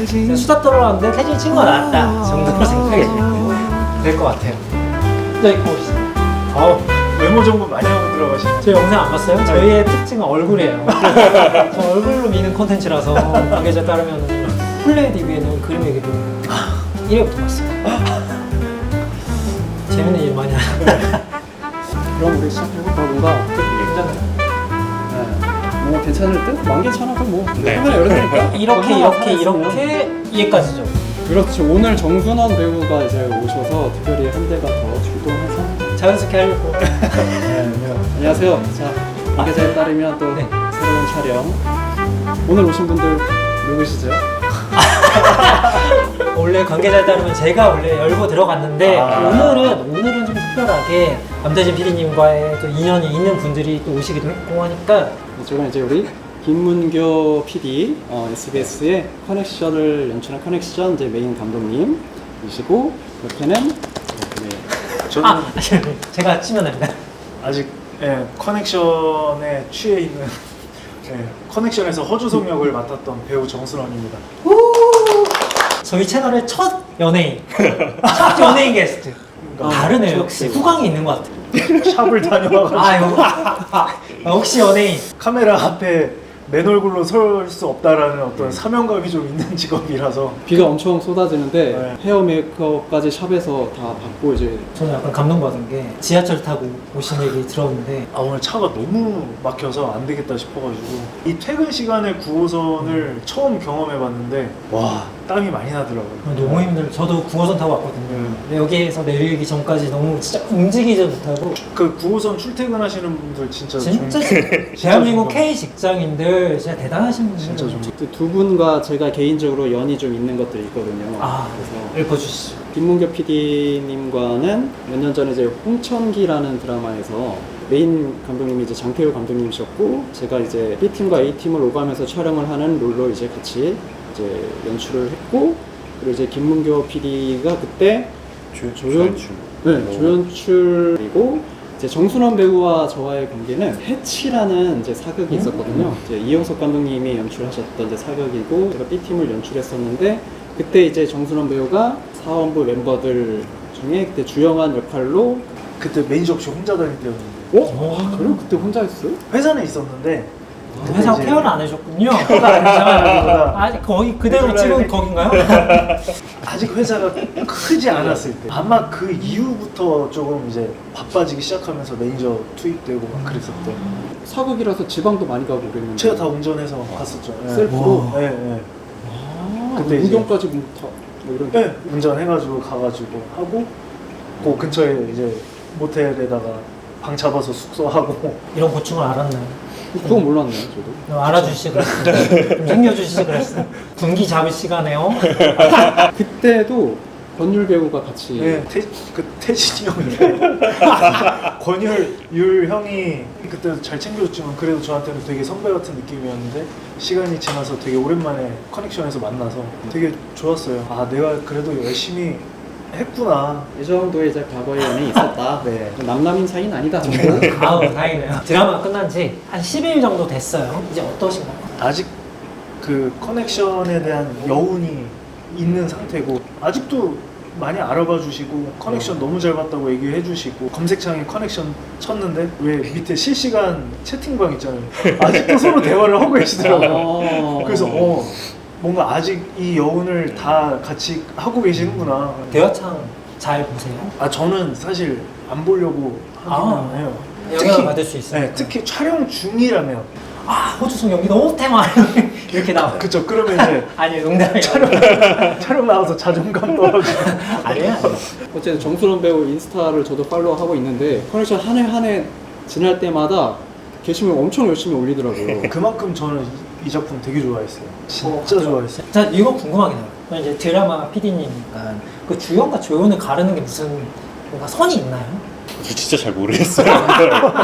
수다 떨어왔는데 태진이 친구가 낫다 정도로 생각해 주면 될 것 같아요. 네, 고맙습니다. 외모 정보 많이 하고 들어가시네. 저 영상 안 봤어요? 저희의 특징은 얼굴이에요. 저 얼굴로 미는 콘텐츠라서 관계자 따르면 플레이 DB에는 그림 얘기도 1회부터 봤어요. 재밌는 일 많이 하는. 그럼 우리 시작해볼까? 뭔가 괜찮아요. 뭐 괜찮을 듯? 만 괜찮아도 뭐 네. 카메라 열어드릴까? 이렇게 이해까지죠. 그렇죠. 오늘 정순원 배우가 이제 오셔서 특별히 한 대가 더 출동해서 자연스럽게 하려고. 안녕하세요. 자, 관계자에 따르면 또 네. 새로운 촬영. 오늘 오신 분들 누구시죠? 원래 관계자에 따르면 제가 원래 열고 들어갔는데 오늘은 좀 특별하게 남대진 PD님과의 또 인연이 있는 분들이 또 오시기도 했고 하니까 이쪽은 이제 우리 김문교 PD, SBS의 커넥션을 연출한 커넥션 이제 메인 감독님이시고 옆에는 저는 제가 치면 됩니다. 아직 커넥션에 취해 있는 커넥션에서 허주성 역을 맡았던 배우 정순원입니다. 저희 채널의 첫 연예인, 첫 연예인 게스트. 다르네요. 역시 후광이 있는 것 같아요. 샵을 다녀와가지고 역시 연예인. 카메라 앞에 맨 얼굴로 설 수 없다라는 어떤 사명감이 좀 있는 직업이라서 비가 엄청 쏟아지는데 네. 헤어 메이크업까지 샵에서 다 받고 이제 저는 약간 감동받은 게 지하철 타고 오신 얘기 들었는데 오늘 차가 너무 막혀서 안 되겠다 싶어가지고 이 퇴근 시간에 9호선을 처음 경험해봤는데 와 땀이 많이 나더라고요. 너무 힘들어요. 저도 9호선 타고 왔거든요. 근데 여기에서 내리기 전까지 너무 진짜 움직이지 못하고 그 9호선 출퇴근하시는 분들 진짜 대한민국 존경. K 직장인들 진짜 대단하신 분들. 진짜 좀 두 분과 제가 개인적으로 연이 좀 있는 것들이 있거든요. 그래서 읽어주시죠. 김문교 PD님과는 몇 년 전에 이제 홍천기라는 드라마에서 메인 감독님이 이제 장태우 감독님이셨고 제가 이제 B팀과 A팀을 오가면서 촬영을 하는 롤로 이제 같이 이제 연출을 했고 그리고 이제 김문교 PD가 그때 조연출이고 이제 정순원 배우와 저와의 관계는 해치라는 이제 사극이 있었거든요. 이제 이영석 감독님이 연출하셨던 이제 사극이고 제가 B팀을 연출했었는데 그때 이제 정순원 배우가 사원부 멤버들 중에 그때 주영한 역할로 그때 매니저 없이 혼자 다닐 때였는데 그래요? 그때 혼자 했어요? 회사는 있었는데 회사 이제 케어를 안 해줬군요. 아니잖아요. 아직 거의 그대로 지금 거긴가요? 아직 회사가 크지 않았을 때 아마 그 이후부터 조금 이제 바빠지기 시작하면서 매니저 투입되고 막 그랬었대. 사극이라서 지방도 많이 가고 그랬는데 제가 다 운전해서 갔었죠. 셀프로? 네, 네. 그때 그때 이제- 운동까지 뭐 이런 네, 운전해가지고 가가지고 하고 그 근처에 이제 모텔에다가 방 잡아서 숙소하고 이런 고충을 알았나요? 그거 몰랐네요 저도. 좀 알아주시지 그랬어요. 좀 챙겨주시지 그랬어요. 군기 잡을 시간에요. 그때도 권율 배우가 같이 그 태진이 형이 권율 형이 그때 잘 챙겨줬지만 그래도 저한테는 되게 선배 같은 느낌이었는데 시간이 지나서 되게 오랜만에 커넥션에서 만나서 되게 좋았어요. 내가 그래도 열심히 했구나. 이 정도의 이제 과거의 연이 있었다. 네. 남남인 사이는 아니다. 아우 다행이네요. 드라마 끝난 지 한 10일 정도 됐어요. 이제 어떠신가요? 아직 그 커넥션에 대한 여운이 있는 상태고 아직도 많이 알아봐 주시고 커넥션 너무 잘 봤다고 얘기해 주시고 검색창에 커넥션 쳤는데 왜 밑에 실시간 채팅방 있잖아요. 아직도 서로 대화를 하고 계시더라고요. 그래서 뭔가 아직 이 여운을 다 같이 하고 계시는구나. 대화창 잘 보세요. 저는 사실 안 보려고 하기는 해요. 영향을 받을 수 있어요. 네, 특히 촬영 중이라면 호주성 연기 너무 테마 이렇게 나와요. 그쵸. 그러면 이제 아니에요, 농담이에요. 촬영 나와서 자존감 떨어지고 아니에요. 어쨌든 정순원 배우 인스타를 저도 팔로우하고 있는데 커넥션 한 해 한 해 지날 때마다 게시물 엄청 열심히 올리더라고요. 그만큼 저는 이 작품 되게 좋아했어요. 진짜 좋아했어요. 자, 이거 궁금하긴 해요. 이제 드라마 PD님이니까 그 주연과 조연을 가르는 게 무슨 뭔가 선이 있나요? 저 진짜 잘 모르겠어요.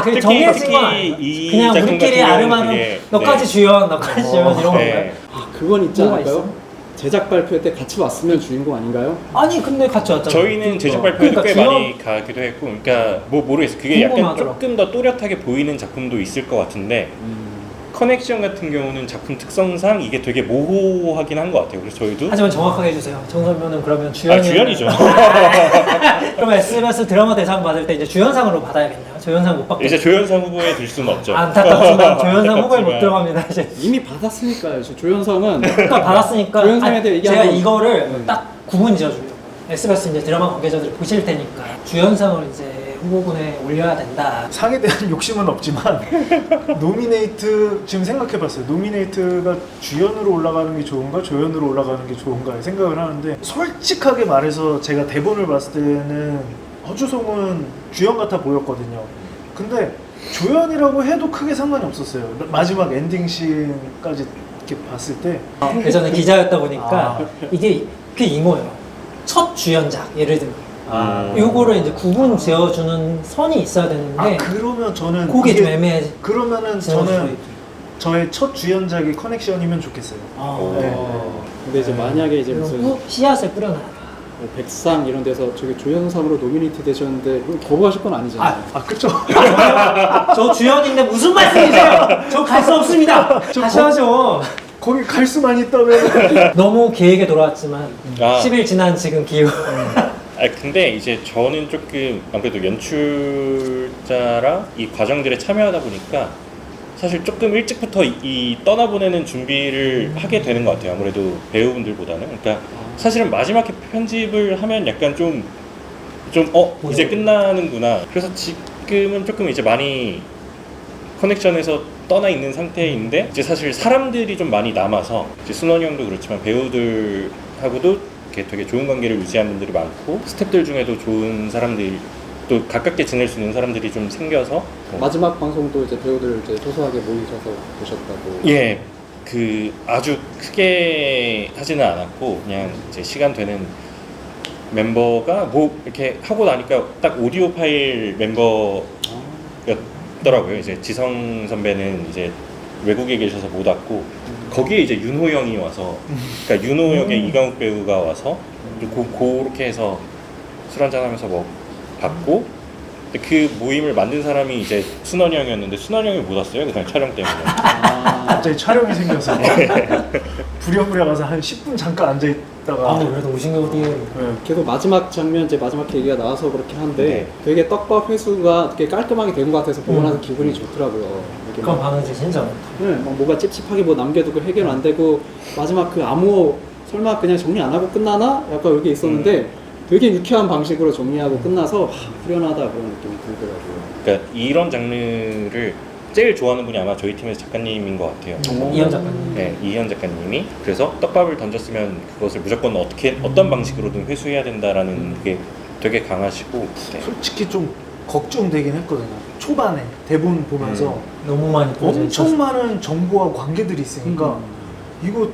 그게 정해진 건 아니에요? 이 그냥 작품 우리끼리 같은 경우는 아름아름 그게, 너까지 주연, 너까지 주연 이런 건가요? 그건 있지 뭐가 않을까요? 있어? 제작 발표 때 같이 왔으면 주인공 아닌가요? 아니 근데 같이 왔잖아요. 저희는 제작 발표에 그러니까 꽤 주연- 많이 가기도 했고, 그러니까 뭐 모르겠어요. 그게 약간 궁금하더라고. 조금 더 또렷하게 보이는 작품도 있을 것 같은데 커넥션 같은 경우는 작품 특성상 이게 되게 모호하긴 한 것 같아요. 그래서 저희도 하지만 정확하게 해주세요. 정선면은 그러면 주연이 주연이죠. 그럼 SBS 드라마 대상 받을 때 이제 주연상으로 받아야겠네요. 조연상 못 받겠네요. 이제 조연상 후보에 들 수는 없죠. 안타깝지만 조연상 후보에 못 안타깝지만. 들어갑니다. 이제 이미 받았으니까요. 조연상은 그러니까 받았으니까 조연상에 대해 제가 얘기하고- 이거를 딱 구분 지어주려고. SBS 이제 드라마 관계자들이 보실 테니까 주연상을 이제 후보군에 올려야 된다. 상에 대한 욕심은 없지만 노미네이트 지금 생각해봤어요. 노미네이트가 주연으로 올라가는 게 좋은가 조연으로 올라가는 게 좋은가 생각을 하는데 솔직하게 말해서 제가 대본을 봤을 때는 허주송은 주연 같아 보였거든요. 근데 조연이라고 해도 크게 상관이 없었어요. 마지막 엔딩 씬까지 이렇게 봤을 때 예전에 기자였다 보니까 아. 이게 그 이모예요. 첫 주연작 예를 들면 아, 요거를 이제 구분 지어주는 선이 있어야 되는데 그러면 저는 그게 좀 이게- 애매해. 그러면은 저는 저의 첫 주연작이 커넥션이면 좋겠어요. 네. 근데 이제 만약에 이제 무슨 그리고 씨앗을 뿌려놔야 돼. 뭐 백상 이런 데서 저기 조연상으로 노미네이트 되셨는데 그럼 거부하실 건 아니잖아요. 그쵸. 저 주연인데 무슨 말씀이세요? 저 갈 수 없습니다. 다시 하죠. 거기 갈 수만 있다면 너무 계획에 돌아왔지만 아. 10일 지난 지금 기후. 근데 이제 저는 조금 아무래도 연출자랑 이 과정들에 참여하다 보니까 사실 조금 일찍부터 이 떠나보내는 준비를 하게 되는 것 같아요. 아무래도 배우분들보다는. 그러니까 사실은 마지막 편집을 하면 약간 이제 끝나는구나. 그래서 지금은 조금 이제 많이 커넥션에서 떠나 있는 상태인데 이제 사실 사람들이 좀 많이 남아서 이제 순원이 형도 그렇지만 배우들하고도 이렇게 되게 좋은 관계를 유지하는 분들이 많고 스태프들 중에도 좋은 사람들이 또 가깝게 지낼 수 있는 사람들이 좀 생겨서 마지막 방송도 이제 배우들 이제 소소하게 모이셔서 보셨다고. 예, 그 아주 크게 하지는 않았고 그냥 이제 시간 되는 멤버가 뭐 이렇게 하고 나니까 딱 오디오 파일 멤버였더라고요. 이제 지성 선배는 이제 외국에 계셔서 못 왔고 거기에 이제 윤호 형이 와서 그러니까 윤호 역의 이강욱 배우가 와서 그렇게 해서 술 한잔 하면서 뭐 봤고 근데 그 모임을 만든 사람이 이제 순원이 형이었는데 순원이 형이 못 왔어요. 그냥 촬영 때문에. 갑자기 촬영이 생겨서 부랴부랴 가서 한 10분 잠깐 앉아있다가 그래도 오신 게 어디에 네. 계속 마지막 장면 이제 마지막 얘기가 나와서 그렇긴 한데 네. 되게 떡밥 회수가 되게 깔끔하게 된 것 같아서 보고 나서 기분이 좋더라고요. 이게 그런 막, 반응이 진짜 많다. 막 뭐가 찝찝하게 뭐 남겨두고 해결 안 되고 마지막 그 암호 설마 그냥 정리 안 하고 끝나나? 약간 여기 있었는데 되게 유쾌한 방식으로 정리하고 끝나서 후련하다 그런 느낌이 들더라고요. 그러니까 이런 장르를 제일 좋아하는 분이 아마 저희 팀에서 작가님인 것 같아요. 이현 작가님. 네, 이현 작가님이 그래서 떡밥을 던졌으면 그것을 무조건 어떤 방식으로든 회수해야 된다라는 게 되게 강하시고 네. 솔직히 좀 걱정되긴 했거든요. 초반에 대본 보면서 너무 많이 보여져 엄청 있어서. 많은 정보와 관계들이 있으니까 이거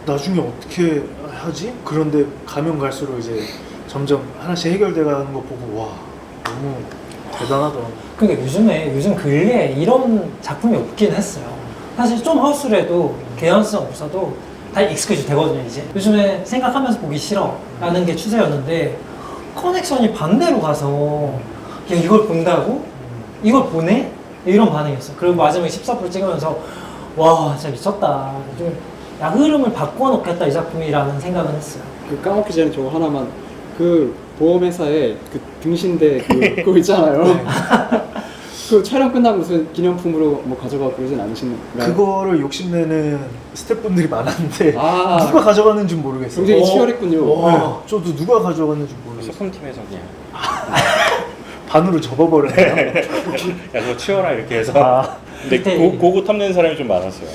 나중에 어떻게 하지? 그런데 가면 갈수록 이제 점점 하나씩 해결돼가는 거 보고 와 너무 대단하더라고요. 그러니까 요즘 근래에 이런 작품이 없긴 했어요. 사실 좀 허술해도 개연성 없어도 다 익스큐즈 되거든요 이제. 요즘에 생각하면서 보기 싫어 라는 게 추세였는데 커넥션이 반대로 가서 야 이걸 본다고? 이걸 보내? 이런 반응이었어. 그리고 마지막에 14% 찍으면서 와 진짜 미쳤다. 좀 흐름을 바꿔놓겠다 이 작품이라는 생각은 했어요. 그 까먹기 전에 저거 하나만 그 보험회사에 그 등신대 그거 있잖아요. 그 촬영 끝나고 무슨 기념품으로 뭐 가져가고 그러진 않으신가요? 그거를 욕심내는 스태프분들이 많았는데 아. 누가 가져갔는지 모르겠어요. 굉장히 치열했군요. 네, 저도 누가 가져갔는지 모르겠어요. 소품팀에서 그냥 반으로 접어버렸네요. 야 그거 치워라 이렇게 해서 아, 근데 그때- 고거 탐내는 사람이 좀 많았어요.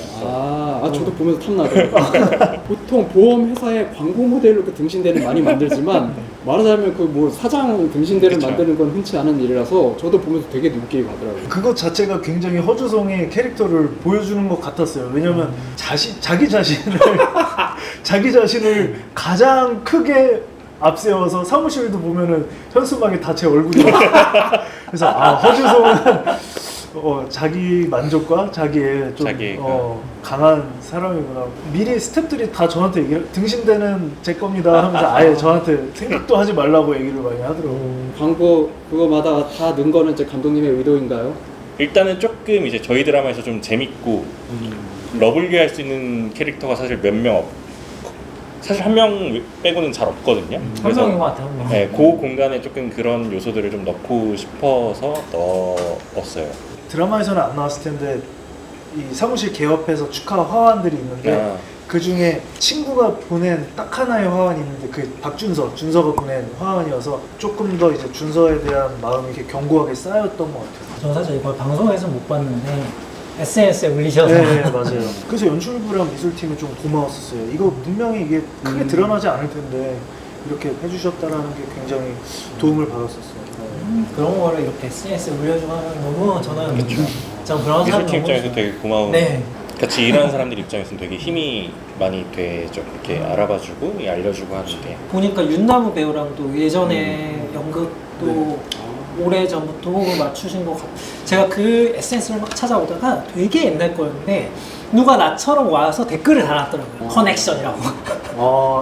저도 보면서 탐나더라고요. 보통 보험회사의 광고 모델로 그 등신대를 많이 만들지만 말하자면 그 뭐 사장 등신대를 그쵸. 만드는 건 흔치 않은 일이라서 저도 보면서 되게 눈길이 가더라고요. 그것 자체가 굉장히 허주성의 캐릭터를 보여주는 것 같았어요. 왜냐면 자기 자신을 가장 크게 앞세워서 사무실도 보면은 현수막에 다 제 얼굴이 그래서 허주성은 자기 만족과 자기의 좀 자기 강한 사람이구나. 미리 스태프들이 다 저한테 얘기를 등신대는 제 겁니다 하면서 아예 저한테 생각도 하지 말라고 얘기를 많이 하더라고요. 광고 그거마다 다 넣은 거는 이제 감독님의 의도인가요? 일단은 조금 이제 저희 드라마에서 좀 재밌고 러블리할 수 있는 캐릭터가 사실 몇 명 사실 한 명 빼고는 잘 없거든요. 한 명인 것 같아요. 한 명. 네, 그 공간에 조금 그런 요소들을 좀 넣고 싶어서 넣었어요. 드라마에서는 안 나왔을 텐데 이 사무실 개업해서 축하 화환들이 있는데 아. 그 중에 친구가 보낸 딱 하나의 화환이 있는데 그 준서가 보낸 화환이어서 조금 더 이제 준서에 대한 마음이 이렇게 견고하게 쌓였던 것 같아요. 저는 사실 이걸 방송에서 못 봤는데 SNS에 올리셔서 네, 맞아요. 그래서 연출부랑 미술팀이 좀 고마웠었어요. 이거 분명히 이게 크게 드러나지 않을 텐데 이렇게 해주셨다라는 게 굉장히 도움을 받았었어요. 네. 그런 거를 이렇게 SNS에 올려주고 하면 너무 저는 전 그런 사람 미술팀 너무 입장에서 좋아요. 되게 고마운 네. 같이 일하는 사람들 입장에서는 되게 힘이 많이 되죠. 이렇게 알아봐주고 알려주고 하는데 보니까 윤나무 배우랑도 예전에 연극도 오래 전부터 호흡을 맞추신 것 같아요. 제가 그 SNS를 막 찾아오다가 되게 옛날 거였는데 누가 나처럼 와서 댓글을 달았더라고요. 커넥션이라고.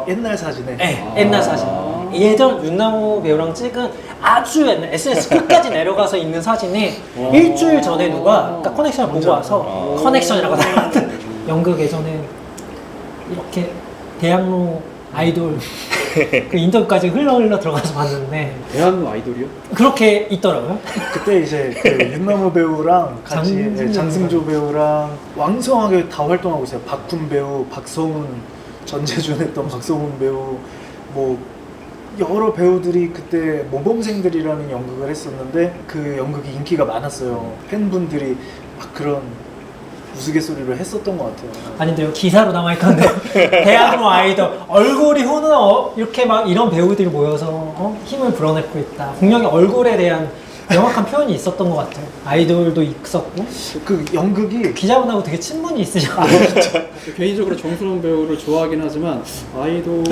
옛날 사진에. 네, 옛날 사진. 예전 윤나무 배우랑 찍은 아주 옛날 SNS 끝까지 내려가서 있는 사진에 일주일 전에 누가 그러니까 커넥션을 보고 와서 커넥션이라고 달았던 연극 예전에 이렇게 대학로 아이돌 그 인터뷰까지 흘러 들어가서 봤는데 대한 아이돌이요? 그렇게 있더라고요. 그때 이제 그 윤나무 배우랑 같이 장승조 배우랑 왕성하게 다 활동하고 있어요. 박훈 배우, 박성훈, 전재준 했던 박성훈 배우, 뭐 여러 배우들이 그때 모범생들이라는 연극을 했었는데 그 연극이 인기가 많았어요. 팬분들이 막 그런 우스갯소리를 했었던 것 같아요. 아닌데요, 기사로 남아있던데 대학로 아이돌 얼굴이 훈훈한 이렇게 막 이런 배우들이 모여서 힘을 불어넣고 있다. 분명히 얼굴에 대한 명확한 표현이 있었던 것 같아요. 아이돌도 있었고 그 연극이 기자분하고 되게 친분이 있으셔서 개인적으로 정순원 배우를 좋아하긴 하지만 아이돌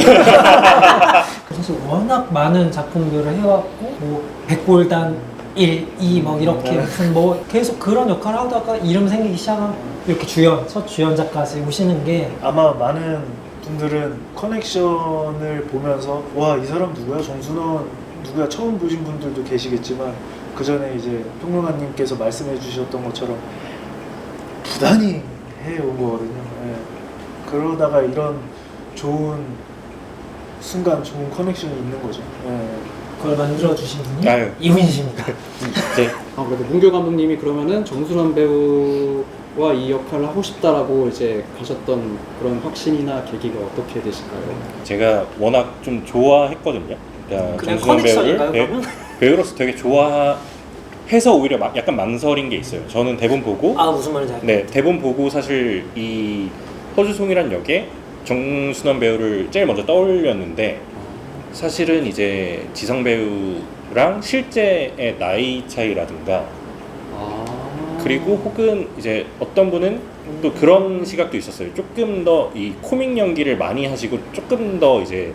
사실 워낙 많은 작품들을 해왔고 뭐 백골단 1, 2 막 이렇게 무슨 뭐 계속 그런 역할을 하다가 이름 생기기 시작하고 이렇게 첫 주연자까지 오시는 게 아마 많은 분들은 커넥션을 보면서 와, 이 사람 누구야? 정순원 누구야? 처음 보신 분들도 계시겠지만 그 전에 이제 평론가님께서 말씀해 주셨던 것처럼 부단히 해온 거거든요. 예. 그러다가 이런 좋은 순간, 좋은 커넥션이 있는 거죠. 예. 그걸 만들어주신 분이 아유. 이분이십니다. 네. 그래도 문교 감독님이 그러면은 정순원 배우와 이 역할을 하고 싶다라고 이제 가셨던 그런 확신이나 계기가 어떻게 되실까요? 제가 워낙 좀 좋아했거든요. 그러니까 그냥 정순원 커넥션인가요, 배우를 그러면? 배우로서 되게 좋아해서 오히려 약간 망설인 게 있어요. 저는 대본 보고 아 무슨 말인지 알겠어요. 네, 대본 보고 사실 이 허주송이란 역에 정순원 배우를 제일 먼저 떠올렸는데 사실은 이제 지성 배우랑 실제의 나이 차이라든가 그리고 혹은 이제 어떤 분은 또 그런 시각도 있었어요. 조금 더 이 코믹 연기를 많이 하시고 조금 더 이제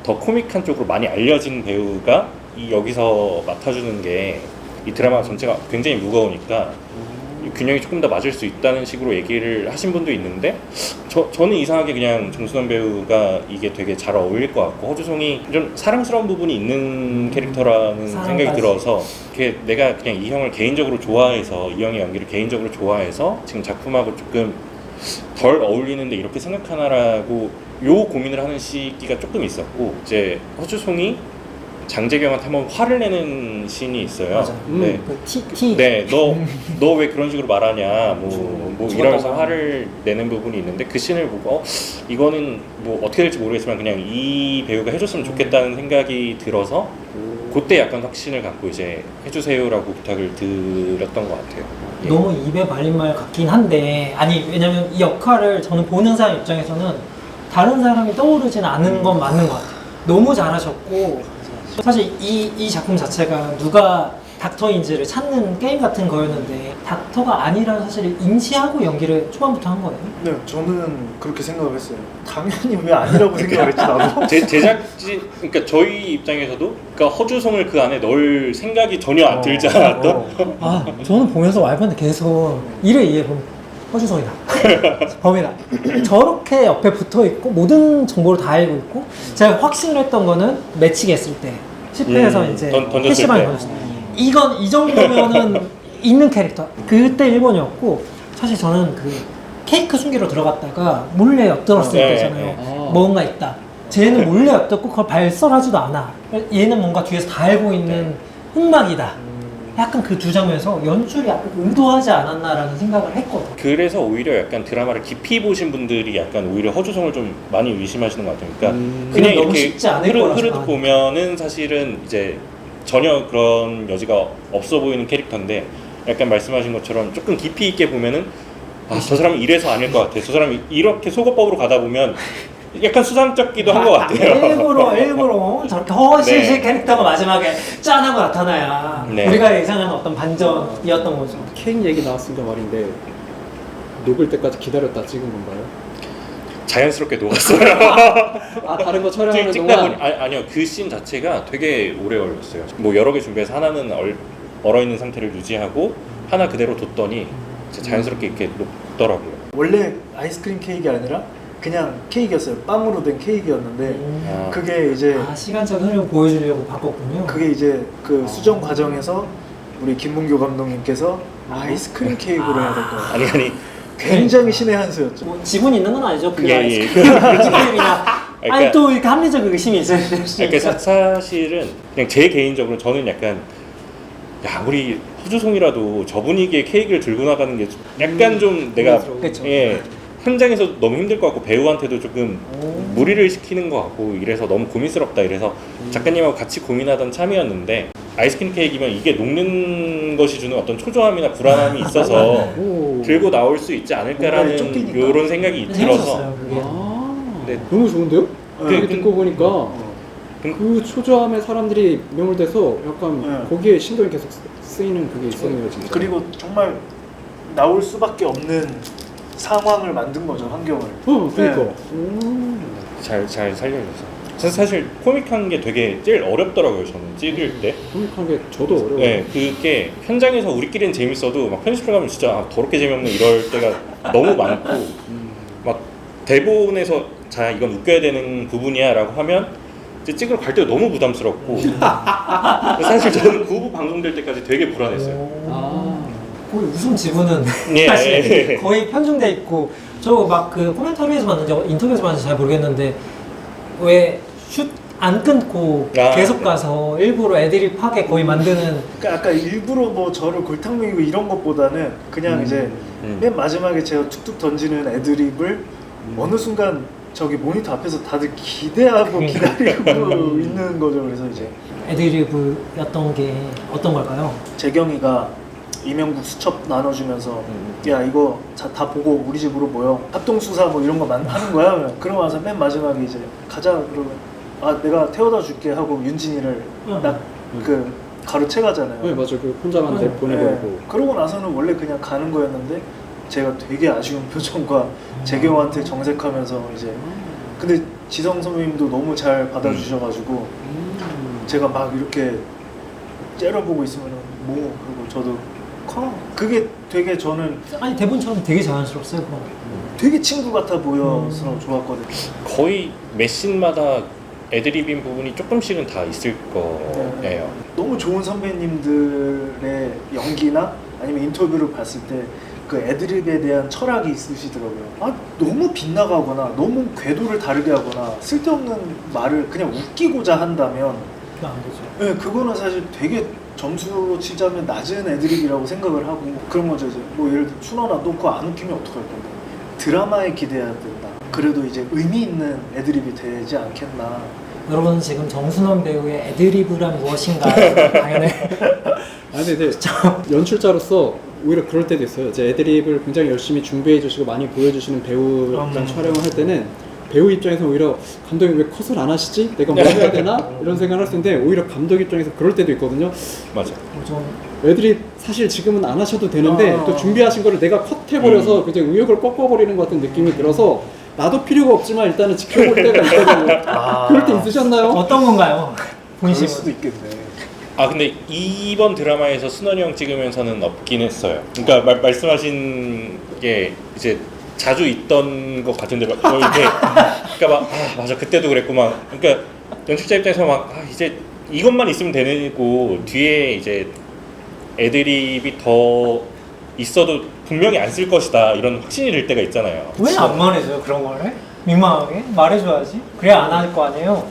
더 코믹한 쪽으로 많이 알려진 배우가 이 여기서 맡아주는 게 이 드라마 전체가 굉장히 무거우니까 이 균형이 조금 더 맞을 수 있다는 식으로 얘기를 하신 분도 있는데 저는 이상하게 그냥 정순원 배우가 이게 되게 잘 어울릴 것 같고 허주송이 좀 사랑스러운 부분이 있는 캐릭터라는 생각이 사랑까지. 들어서 그게 내가 그냥 이 형을 개인적으로 좋아해서 이 형의 연기를 개인적으로 좋아해서 지금 작품하고 조금 덜 어울리는데 이렇게 생각하나라고 요 고민을 하는 시기가 조금 있었고 이제 허주송이 장재경한테 한번 화를 내는 씬이 있어요. 맞아요. 네. 그 T 네, 너 왜 그런 식으로 말하냐, 뭐 이러면서 화를 내는 부분이 있는데 그 씬을 보고 이거는 뭐 어떻게 될지 모르겠지만 그냥 이 배우가 해줬으면 좋겠다는 생각이 들어서 그때 약간 확신을 갖고 이제 해주세요라고 부탁을 드렸던 것 같아요. 예. 너무 입에 발린 말 같긴 한데 아니 왜냐면 이 역할을 저는 보는 사람 입장에서는 다른 사람이 떠오르진 않은 건 맞는 것 같아요. 너무 잘하셨고 사실 이 작품 자체가 누가 닥터인지를 찾는 게임 같은 거였는데 닥터가 아니라는 사실을 인지하고 연기를 초반부터 한 거예요. 네, 저는 그렇게 생각을 했어요. 당연히 왜 아니라고 생각을 했지 나도. 제작진, 그러니까 저희 입장에서도 그러니까 허주송을 그 안에 넣을 생각이 전혀 들지 않았던. 아 저는 보면서 와이프한테 계속 이래 이해 보면 허주성이다 범이다 저렇게 옆에 붙어있고 모든 정보를 다 알고 있고 제가 확신을 했던 거는 매치기 했을 때 10회에서 이제 던졌을 PC방에 때. 던졌을 때 이건 이 정도면은 있는 캐릭터. 그때 1번이었고 사실 저는 그 케이크 숨기로 들어갔다가 몰래 엿들었을 네, 때잖아요. 네. 뭔가 있다. 쟤는 몰래 엿듣고 그걸 발설하지도 않아. 얘는 뭔가 뒤에서 다 알고 있는 흑막이다. 약간 그 두 장면에서 연출이 약간 의도하지 않았나라는 생각을 했거든. 그래서 오히려 약간 드라마를 깊이 보신 분들이 약간 오히려 허주성을 좀 많이 의심하시는 것 같아요. 그러니까 그냥 그냥 너무 이렇게 쉽지 않을 거라서 흐르듯 나니까. 보면은 사실은 이제 전혀 그런 여지가 없어 보이는 캐릭터인데 약간 말씀하신 것처럼 조금 깊이 있게 보면은 아, 저 사람은 이래서 아닐 것 같아. 저 사람이 이렇게 속어법으로 가다 보면 약간 수상쩍기도 한 것 같아요. 일부러 저렇게 허실실 네. 캐릭터가 마지막에 짠하고 나타나야 네. 우리가 예상하는 어떤 반전이었던 거죠. 케이크 얘기 나왔으니까 말인데 녹을 때까지 기다렸다 찍은 건가요? 자연스럽게 녹았어요. 아 다른 거 촬영하는 찍다 보니 동안 아니요 그 씬 자체가 되게 오래 걸렸어요. 뭐 여러 개 준비해서 하나는 얼어 있는 상태를 유지하고 하나 그대로 뒀더니 이제 자연스럽게 이렇게 녹더라고요. 원래 아이스크림 케이크가 아니라 그냥 케이크였어요. 빵으로 된 케이크였는데 아. 그게 이제 아, 시간적 흐름 보여주려고 바꿨군요. 그게 이제 그 수정 과정에서 우리 김문교 감독님께서 아이스크림 케이크로 해야 될 거예요. 아니 굉장히 신의 한 수였죠. 뭐 지분 있는 건 아니죠. 그 예, 예. 아이스크림이나 아니 그러니까- 또 이렇게 합리적 의심이 있어요. 그러니까 사실은 그냥 제 개인적으로 저는 약간 야 우리 허주송이라도 저 분위기에 케이크를 들고 나가는 게 약간 좀 내가 그렇죠. 예 현장에서 너무 힘들 것 같고 배우한테도 조금 무리를 시키는 것 같고 이래서 너무 고민스럽다 이래서 작가님하고 같이 고민하던 참이었는데 아이스크림 케이크면 이게 녹는 것이 주는 어떤 초조함이나 불안함이 있어서 오. 들고 나올 수 있지 않을까라는 공간이 쫓기니까. 이런 생각이 들어서 재밌었어요, 그게. 아 네. 너무 좋은데요? 네. 그 듣고 보니까 그 초조함에 사람들이 매몰돼서 약간 네. 거기에 신경이 계속 쓰이는 그게 있었네요 진짜. 그리고 정말 나올 수밖에 없는 상황을 만든 거죠, 환경을. 그러니까. 네. 잘 살려줘서 사실 코믹한 게 되게 제일 어렵더라고요 저는 찍을 때. 코믹한 게 저도 어려워요. 네, 그게 현장에서 우리끼리는 재밌어도 막 편집을 가면 진짜 아, 더럽게 재미없는 이럴 때가 너무 많고 막 대본에서 자 이건 웃겨야 되는 부분이야라고 하면 이제 찍으러 갈 때도 너무 부담스럽고 사실 저는 그 부분 방송될 때까지 되게 불안했어요. 아. 거의 웃음 지분은 예. 사실 거의 편중돼 있고 저 막 그 코멘터리에서 봤는지 인터뷰에서 봤는지 잘 모르겠는데 왜 슛 안 끊고 아. 계속 가서 일부러 애드립 하게 거의 만드는 그러니까 아까 일부러 뭐 저를 골탕 먹이고 이런 것보다는 그냥 이제 맨 마지막에 제가 툭툭 던지는 애드립을 어느 순간 저기 모니터 앞에서 다들 기대하고 기다리고 있는 거죠. 그래서 이제 애드리브였던 게 어떤 걸까요? 재경이가 이명국 수첩 나눠주면서 야 이거 다 보고 우리 집으로 모여 합동수사 뭐 이런 거 하는 거야. 그러고 나서 맨 마지막에 이제 가자 그러면 아 내가 태워다 줄게 하고 윤진이를 딱 그 가로채 가잖아요. 네 맞아 그 혼자만 네. 보내버리고. 그러고 나서는 원래 그냥 가는 거였는데 제가 되게 아쉬운 표정과 재경한테 정색하면서 이제 근데 지성 선배님도 너무 잘 받아주셔가지고 제가 막 이렇게 째려보고 있으면 뭐 그리고 저도 그게 되게 저는 아니 대본처럼 되게 자연스럽어요. 그건. 되게 친구 같아 보여서 좋았거든요. 거의 매 씬마다 애드립인 부분이 조금씩은 다 있을 거예요. 너무 좋은 선배님들의 연기나 아니면 인터뷰를 봤을 때 그 애드립에 대한 철학이 있으시더라고요. 아 너무 빗나가거나 너무 궤도를 다르게 하거나 쓸데없는 말을 그냥 웃기고자 한다면 그거 안 되죠. 네, 그거는 사실 되게 점수로 치자면 낮은 애드립이라고 생각을 하고 그런 거죠. 이제 뭐 예를 들어 춘원아 너 그거 안 웃기면 어떡할 건데 드라마에 기대해야 된다. 그래도 이제 의미 있는 애드립이 되지 않겠나. 여러분 지금 정순원 배우의 애드리브란 무엇인가 당연히 아니 근데 연출자로서 오히려 그럴 때도 있어요. 이제 애드립을 굉장히 열심히 준비해 주시고 많이 보여주시는 배우랑 촬영을 할 때는 배우 입장에서 오히려 감독님 왜 컷을 안 하시지? 내가 뭐 해야 되나? 이런 생각을 할 수 있는데 오히려 감독 입장에서 그럴 때도 있거든요. 맞아. 좀 애드립 사실 지금은 안 하셔도 되는데 또 준비하신 거를 내가 컷해버려서 그냥 의욕을 꺾어버리는 것 같은 느낌이 들어서 나도 필요가 없지만 일단은 지켜볼 때가 있거든요. 그럴 때 있으셨나요? 어떤 건가요? 그럴 본심 수도 있겠네. 아 근데 이번 드라마에서 순원이 형 찍으면서는 없긴 했어요. 그러니까 말씀하신 게 이제 자주 있던 것 같은데 막 이렇게 그러니까 막 아 맞아 그때도 그랬고 막 그러니까 연출자 입장에서 막 아, 이제 이것만 있으면 되고 뒤에 이제 애드립이 더 있어도 분명히 안 쓸 것이다 이런 확신이 들 때가 있잖아요. 왜 안 말해줘요 그런 걸? 민망하게 말해줘야지. 그래야 안 할 거 아니에요.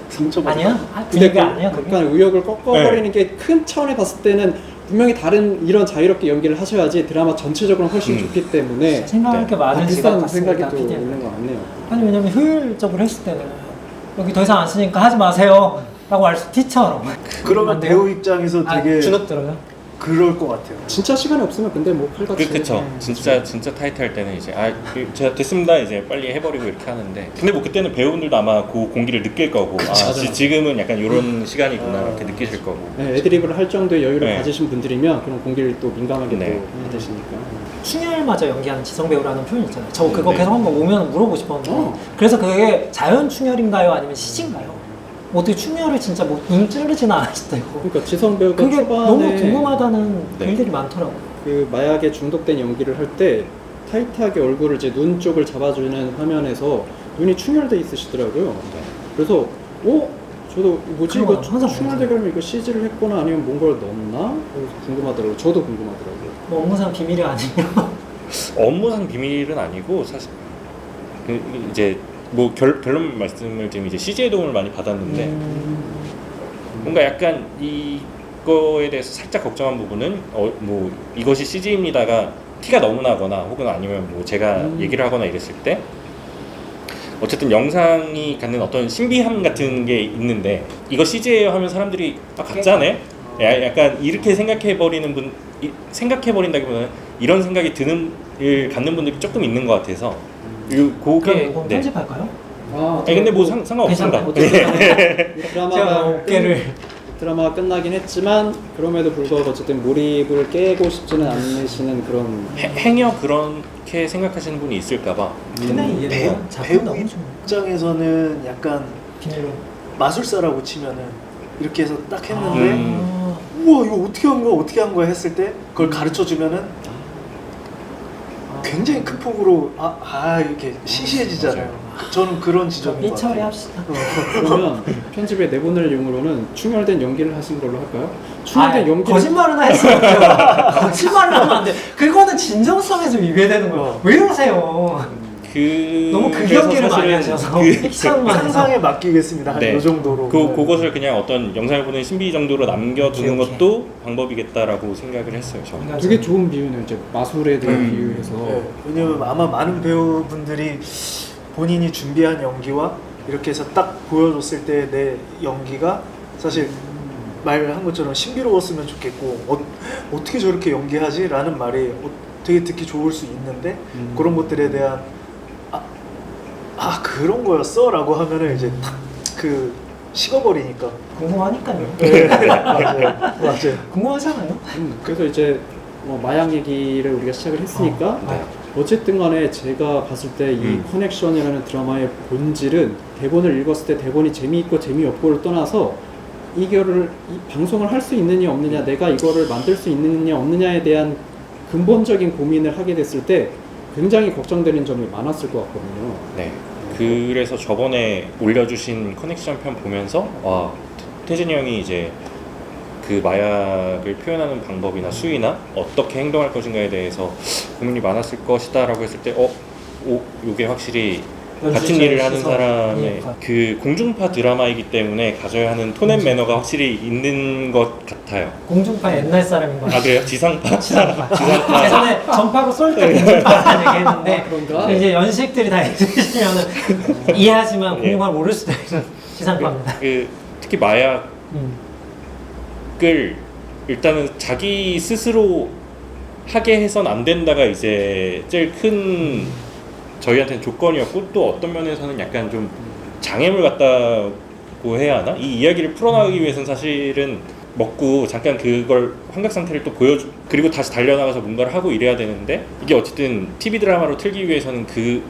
상처받아. 아니야? 근데 그게 아니야 그게. 약간 의욕을 꺾어버리는 게 큰 차원에 봤을 때는 분명히 다른 이런 자유롭게 연기를 하셔야지 드라마 전체적으로 훨씬 좋기 때문에 생각할 게 많은 비슷한 직업 생각이 같습니다. 또 PD는. 있는 것 같네요. 아니 왜냐면 효율적으로 했을 때는 여기 더 이상 안 쓰니까 하지 마세요 라고 할 수 티처럼. 그러면 안 돼요? 배우 입장에서 되게 주눅 들어요. 그럴 것 같아요. 진짜 시간이 없으면 근데 뭐 칼같이 그쵸. 진짜 타이트할 때는 이제 제가 됐습니다 이제 빨리 해버리고 이렇게 하는데 근데 뭐 그때는 배우분들도 아마 그 공기를 느낄 거고 지금은 약간 이런 시간이구나 이렇게 느끼실 거고. 네, 애드립을 할 정도의 여유를 네. 가지신 분들이면 그런 공기를 또 민감하게 네. 또 받으시니까. 충혈마저 연기하는 지성 배우라는 표현 있잖아요. 저 그거 네. 계속 한번 오면 물어보고 싶었는데 그래서 그게 자연 충혈인가요 아니면 CG인가요? 어떻게 충혈을 진짜 뭐 눈 찌르지는 않았을 때고 그러니까 지성 배우가 그게 초반에 너무 궁금하다는 네. 글들이 많더라고요. 그 마약에 중독된 연기를 할 때 타이트하게 얼굴을 이제 눈 쪽을 잡아주는 화면에서 눈이 충혈돼 있으시더라고요. 그래서 저도 뭐지 이거 그거 항상 충혈돼 그러면 이거 CG를 했거나 아니면 뭔가를 넣었나? 그래서 궁금하더라고요. 저도 궁금하더라고요. 뭐 업무상 비밀이 아니에요. 업무상 비밀은 아니고 사실 이제 뭐 결론 말씀을 드리면 이제 CG의 도움을 많이 받았는데 뭔가 약간 이거에 대해서 살짝 걱정한 부분은 뭐 이것이 CG입니다가 티가 너무 나거나 혹은 아니면 뭐 제가 얘기를 하거나 이랬을 때 어쨌든 영상이 갖는 어떤 신비함 같은 게 있는데 이거 CG예요 하면 사람들이 가짜네? 약간 이렇게 생각해버린다기보다는 이런 생각이 갖는 분들이 조금 있는 것 같아서 그럼 이거 네. 편집할까요? 아니 근데 뭐 상관없습니다. 제가 어깨를 드라마가 끝나긴 했지만 그럼에도 불구하고 어쨌든 몰입을 깨고 싶지는 않으시는 그런 행여 그렇게 생각하시는 분이 있을까봐 근데 이게 배우 작품 너무 좋아. 입장에서는 약간 비밀로. 마술사라고 치면은 이렇게 해서 딱 했는데 아, 우와 이거 어떻게 한 거야 했을 때 그걸 가르쳐 주면은 굉장히 큰 폭으로 이렇게 시시해지잖아요. 저는 그런 지점인 것 삐처리 같아요. 합시다. 그러면 편집에 내보낼 용으로는 충혈된 연기를 하신 걸로 할까요? 충혈된 연기를 거짓말은 할 수 없죠. 거짓말을 하면 안 돼. 그거는 진정성에서 위배되는 거야. 왜 이러세요? 너무 극연기를 많이 하셔서 픽션만 해서. 상상에 맡기겠습니다. 한 네. 이 정도로. 그것을 그냥 어떤 영상을 보는 신비 정도로 남겨두는 오케이. 것도 방법이겠다라고 생각을 했어요. 저는. 되게 좋은 비유네요. 이제 마술에 대한 비유해서 네. 왜냐면 아마 많은 배우분들이 본인이 준비한 연기와 이렇게 해서 딱 보여줬을 때 내 연기가 사실 말한 것처럼 신비로웠으면 좋겠고 어떻게 저렇게 연기하지? 라는 말이 되게 듣기 좋을 수 있는데 그런 것들에 대한 그런 거였어? 라고 하면은 이제 탁 식어버리니까. 궁금하니까요. 네, 맞아요. 궁금하잖아요. 그래서 이제 마약 얘기를 우리가 시작을 했으니까 네. 어쨌든 간에 제가 봤을 때 이 커넥션이라는 드라마의 본질은 대본을 읽었을 때 대본이 재미있고 재미없고를 떠나서 이 방송을 할 수 있느냐 없느냐 내가 이거를 만들 수 있느냐 없느냐에 대한 근본적인 고민을 하게 됐을 때 굉장히 걱정되는 점이 많았을 것 같거든요. 네. 그래서 저번에 올려주신 커넥션 편 보면서 태진이 형이 이제 그 마약을 표현하는 방법이나 수위나 어떻게 행동할 것인가에 대해서 고민이 많았을 것이다 라고 했을 때 요게 확실히 같은 일을 하는 사람의 그 공중파 드라마이기 때문에 가져야 하는 톤앤 매너가 확실히 있는 것 같아요. 공중파 옛날 사람인 것 같아요. 그래요? 지상파? 지상파. 예전에 전파로 쏠 때 공중파라는 얘기했는데 그런가? 이제 연식들이 다 있으시면 이해하지만 공중파를 모를 수도 있는 지상파입니다. 특히 마약을 일단은 자기 스스로 하게 해선 안 된다가 이제 제일 큰 저희한테는 조건이었고 또 어떤 면에서는 약간 좀 장애물 같다고 해야 하나? 이 이야기를 풀어나가기 위해서는 사실은 먹고 잠깐 그걸 환각 상태를 또 그리고 다시 달려나가서 뭔가를 하고 이래야 되는데 이게 어쨌든 TV 드라마로 틀기 위해서는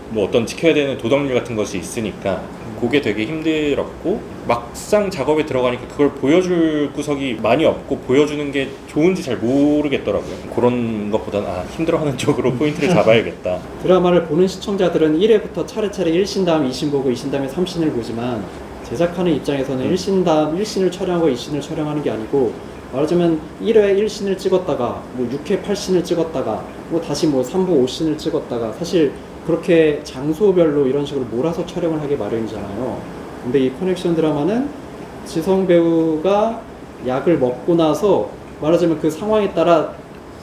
뭐 어떤 지켜야 되는 도덕률 같은 것이 있으니까 그게 되게 힘들었고 막상 작업에 들어가니까 그걸 보여줄 구석이 많이 없고 보여주는 게 좋은지 잘 모르겠더라고요. 그런 것보다는 힘들어하는 쪽으로 포인트를 잡아야겠다. 드라마를 보는 시청자들은 1회부터 차례차례 1신 다음 2신 보고 2신 다음에 3신을 보지만 제작하는 입장에서는 1신 다음 1신을 촬영하고 2신을 촬영하는 게 아니고 말하자면 1회 1씬을 찍었다가 뭐 6회 8씬을 찍었다가 뭐 다시 뭐 3부 5씬을 찍었다가 사실 그렇게 장소별로 이런 식으로 몰아서 촬영을 하기 마련이잖아요. 근데 이 커넥션 드라마는 지성 배우가 약을 먹고 나서 말하자면 그 상황에 따라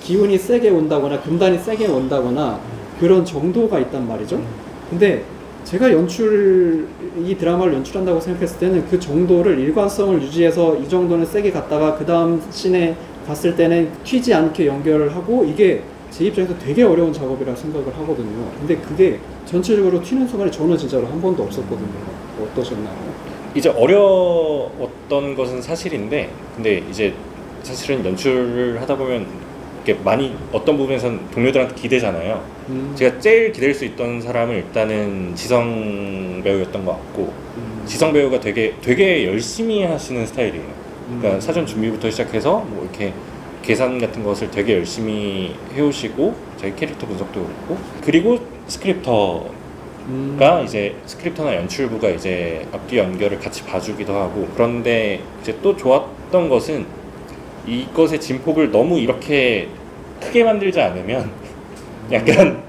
기운이 세게 온다거나 금단이 세게 온다거나 그런 정도가 있단 말이죠. 근데 제가 이 드라마를 연출한다고 생각했을 때는 그 정도를 일관성을 유지해서 이 정도는 세게 갔다가 그 다음 씬에 갔을 때는 튀지 않게 연결을 하고 이게 제 입장에서 되게 어려운 작업이라고 생각을 하거든요. 근데 그게 전체적으로 튀는 순간이 저는 진짜로 한 번도 없었거든요. 어떠셨나요? 이제 어려웠던 것은 사실인데, 근데 이제 사실은 연출을 하다 보면 이렇게 많이 어떤 부분에선 동료들한테 기대잖아요. 제가 제일 기댈 수 있던 사람은 일단은 지성 배우였던 것 같고, 지성 배우가 되게 열심히 하시는 스타일이에요. 그러니까 사전 준비부터 시작해서 뭐 이렇게 계산 같은 것을 되게 열심히 해오시고, 자기 캐릭터 분석도 그렇고, 그리고 스크립터가 이제 스크립터나 연출부가 이제 앞뒤 연결을 같이 봐주기도 하고. 그런데 이제 또 좋았던 것은 이것의 진폭을 너무 이렇게 크게 만들지 않으면 약간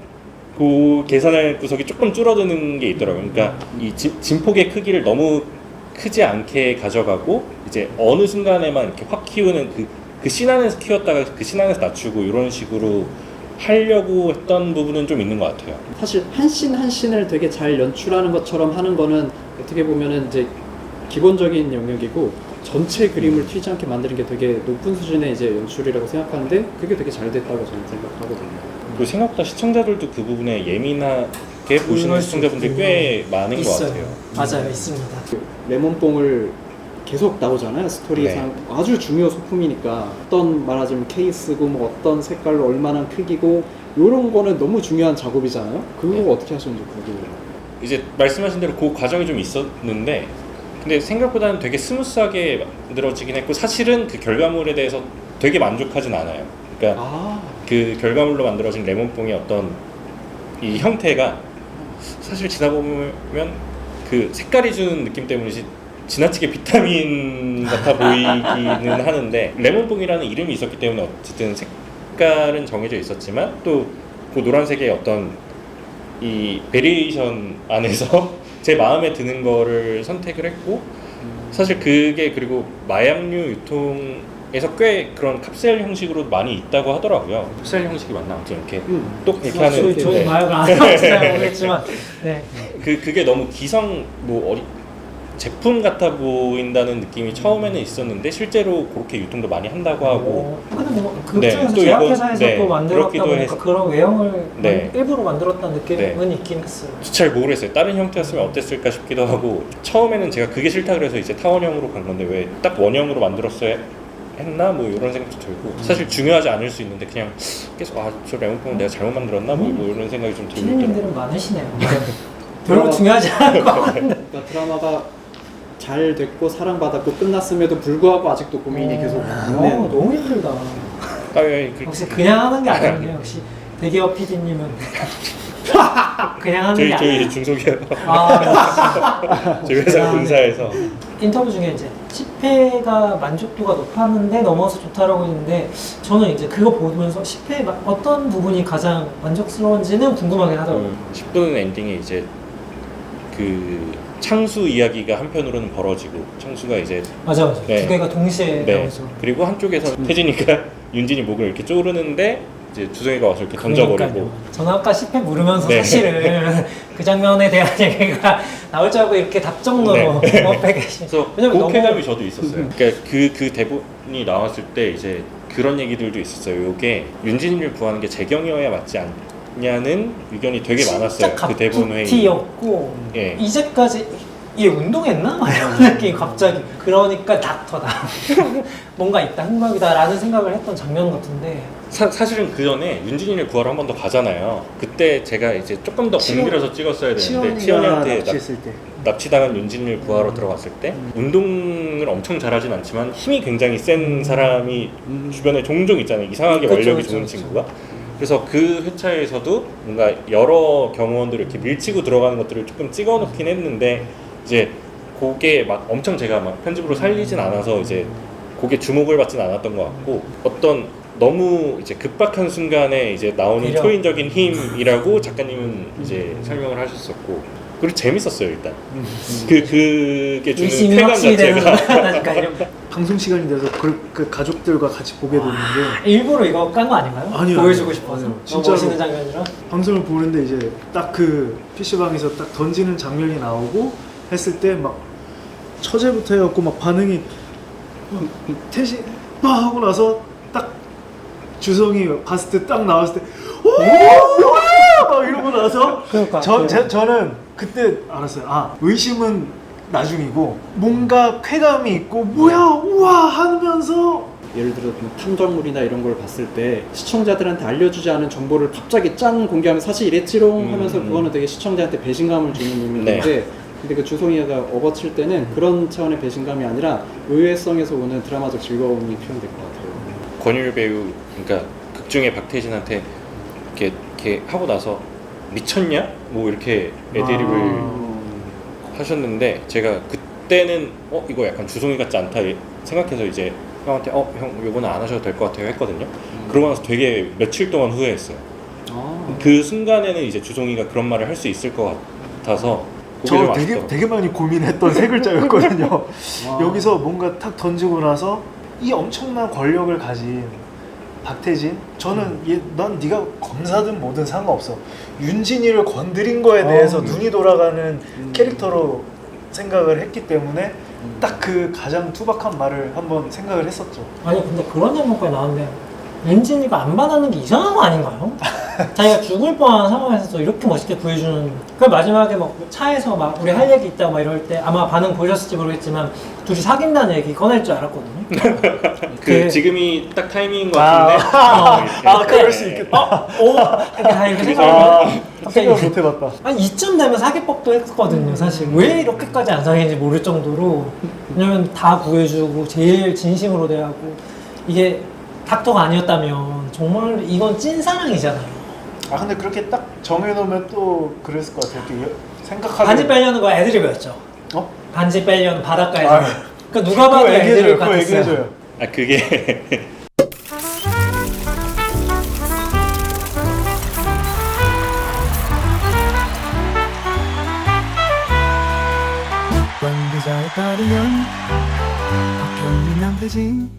그 계산할 구석이 조금 줄어드는 게 있더라고요. 그러니까 이 진폭의 크기를 너무 크지 않게 가져가고 이제 어느 순간에만 이렇게 확 키우는 그 씬 안에서 키웠다가 그 씬 안에서 낮추고 이런 식으로 하려고 했던 부분은 좀 있는 것 같아요. 사실 한 씬 한 씬을 되게 잘 연출하는 것처럼 하는 거는 어떻게 보면은 이제 기본적인 영역이고 전체 그림을 튀지 않게 만드는 게 되게 높은 수준의 이제 연출이라고 생각하는데 그게 되게 잘 됐다고 저는 생각하거든요. 그리고 생각보다 시청자들도 그 부분에 예민하게 보시는 시청자분들이 꽤 많은 것 같아요. 맞아요, 있습니다. 레몬뽕을 계속 나오잖아요. 스토리상 네. 아주 중요 소품이니까 어떤 말하자면 케이스고 뭐 어떤 색깔로 얼마나 크기고 이런 거는 너무 중요한 작업이잖아요. 그거 네. 어떻게 하셨는지 궁금해요. 이제 말씀하신 대로 그 과정이 좀 있었는데, 근데 생각보다는 되게 스무스하게 만들어지긴 했고, 사실은 그 결과물에 대해서 되게 만족하진 않아요. 그러니까 그 결과물로 만들어진 레몬뽕의 어떤 이 형태가 사실 지나보면 그 색깔이 주는 느낌 때문에 지나치게 비타민 같아 보이기는 하는데, 레몬뽕이라는 이름이 있었기 때문에 어쨌든 색깔은 정해져 있었지만 또 그 노란색의 어떤 이 베리에이션 안에서 제 마음에 드는 거를 선택을 했고, 사실 그게 그리고 마약류 유통에서 꽤 그런 캅셀 형식으로 많이 있다고 하더라고요. 캅셀 형식이 맞나? 아무튼 이렇게 똑 이렇게 하는. 저희 네. 마약을 안 해봐서 잘 모르겠지만, 네. 그게 너무 기성 제품 같아 보인다는 느낌이 처음에는 있었는데 실제로 그렇게 유통도 많이 한다고 하고. 근데 뭐 네, 극장에서 또 제약회사에서 이건, 또 네, 만들었다 그렇기도 보니까 해서. 그런 외형을 네. 일부러 만들었다는 느낌은 네. 있긴 했어요. 잘 모르겠어요. 다른 형태였으면 어땠을까 싶기도 하고, 처음에는 제가 그게 싫다 그래서 이제 타원형으로 간 건데 왜 딱 원형으로 만들었어야 했나 뭐 이런 생각도 들고, 사실 중요하지 않을 수 있는데 그냥 계속 저 레몬뽕은 내가 잘못 만들었나 뭐 이런 생각이 좀 들더라고요. 피디님들은 많으시네요. 별로 중요하지 않을 것 같은데. 그러니까 드라마가 잘 됐고 사랑받았고 끝났음에도 불구하고 아직도 고민이 계속 있는. 너무 힘들다. 역시 그냥 하는 게 아니에요. 역시 대기업 PD님은 그냥 하는 게 저희 아니에요. 이제 중소기업 아, 저희 회사 본사에서 인터뷰 중에 이제 10회가 만족도가 높았는데 넘어서 좋다라고 했는데, 저는 이제 그거 보면서 10회 어떤 부분이 가장 만족스러운지는 궁금하긴 하더라고요. 10분 엔딩에 이제 그 창수 이야기가 한편으로는 벌어지고, 창수가 이제 맞아. 네. 두 개가 동시에 네. 나오죠. 그리고 한쪽에서 태진이가 윤진이 목을 이렇게 쪼르는데 이제 주성이가 와서 이렇게 던져버리고. 그러니까요. 저는 아까 10회 물으면서 네. 사실은 그 장면에 대한 얘기가 나올 줄 알고 이렇게 답정너로 옆에 계신. 그래서 왜냐면 그 너무- 쾌감이 저도 있었어요. 그러니까 그 대본이 나왔을 때 이제 그런 얘기들도 있었어요. 이게 윤진이를 구하는 게 재경이어야 맞지 않냐는 의견이 되게 많았어요. 진짜 그 대본 회의. 갑툭튀였고 예. 이제까지 얘 운동했나? 막 이런 느낌 갑자기. 그러니까 닥터다. 뭔가 있다, 흥망이다라는 생각을 했던 장면 같은데. 사실은 그 전에 윤진이를 구하러 한 번 더 가잖아요. 그때 제가 이제 조금 더 공들여서 찍었어야 되는데, 치원이가 치원이한테 납치했을 때. 납치당한 윤진이를 구하러 들어갔을 때 운동을 엄청 잘하진 않지만 힘이 굉장히 센 사람이 주변에 종종 있잖아요. 이상하게 그쵸, 원력이 그쵸, 좋은 그쵸. 친구가. 그래서 그 회차에서도 뭔가 여러 경호원들을 이렇게 밀치고 들어가는 것들을 조금 찍어놓긴 했는데, 이제 그게 막 엄청 제가 막 편집으로 살리진 않아서 이제 곡에 주목을 받지는 않았던 것 같고 어떤 너무 이제 급박한 순간에 이제 나오는 그죠. 초인적인 힘이라고 작가님은 이제 설명을 하셨었고 그리고 재밌었어요 일단 그게 주는 의심이 쾌감 확실히 되는 자체가 거다니까 이런 방송 시간이 돼서 그 가족들과 같이 보게 됐는데 일부러 이거 깐 거 아닌가요? 아니요, 보여주고 아니요. 싶어서 아니요. 너무 진짜로. 멋있는 장면이라 방송을 보는데 이제 딱 그 PC방에서 딱 던지는 장면이 나오고 했을 때 막 처제부터 해갖고 막 반응이 태시 막 하고 나서 딱 주성이 봤을 때 딱 나왔을 때 오! 뭐야! 막 이러고 나서 그러니까 저는 그때 알았어요. 아, 의심은 나중이고 뭔가 쾌감이 있고 뭐야 우와 하면서 예를 들어 뭐 탐정물이나 이런 걸 봤을 때 시청자들한테 알려주지 않은 정보를 갑자기 짠 공개하면 사실 이랬지롱 하면서 그거는 되게 시청자한테 배신감을 주는 의미인데 네. 근데 그 주성이가 업어칠 때는 그런 차원의 배신감이 아니라 의외성에서 오는 드라마적 즐거움이 표현될 것 같아요. 권율 배우 그러니까 극중의 박태진한테 이렇게 하고 나서 미쳤냐? 뭐 이렇게 애드립을 하셨는데 제가 그때는 이거 약간 주송이 같지 않다 생각해서 이제 형한테 형 요거는 안 하셔도 될 것 같아요 했거든요. 그러고 나서 되게 며칠 동안 후회했어요. 그 순간에는 이제 주송이가 그런 말을 할 수 있을 것 같아서 그게 좀 저 아쉽더라고요. 되게 많이 고민했던 세 글자였거든요. 여기서 뭔가 탁 던지고 나서 이 엄청난 권력을 가진 박태진, 저는 난 네가 검사든 뭐든 상관없어. 윤진이를 건드린 거에 대해서 눈이 돌아가는 캐릭터로 생각을 했기 때문에 딱 그 가장 투박한 말을 한번 생각을 했었죠. 아니 근데 그런 장면까지 나왔는데 윤진이가 안 받아는 게 이상한 거 아닌가요? 자기가 죽을 뻔한 상황에서도 이렇게 멋있게 구해주는 그 마지막에 막 차에서 막 우리 할 얘기 있다고 막 이럴 때 아마 반응 보셨을지 모르겠지만 둘이 사귄다는 얘기 꺼낼 줄 알았거든요. 지금이 딱 타이밍인 것 같은데. 그럴 수 있겠다. 이렇게 다 이렇게 생각하면 갑자기 생각 못 해봤다. 아니 이쯤 되면 사기법도 했거든요 사실. 왜 이렇게까지 안 사귀는지 모를 정도로. 왜냐면 다 구해주고 제일 진심으로 대하고 이게 닥터가 아니었다면 정말 이건 찐사랑이잖아요. 아 근데 그렇게 딱 정해놓으면 또 그랬을 것 같아요. 이렇게 생각하면 반지 빼려는 거 애드립이었죠. 어? 반지 반지 빼려는 바닷가에서. 아, 그러니까 누가 봐도 애드립 그거 같았어요. 얘기해줘요. 그게 관계자에 따르면 박현민 남대진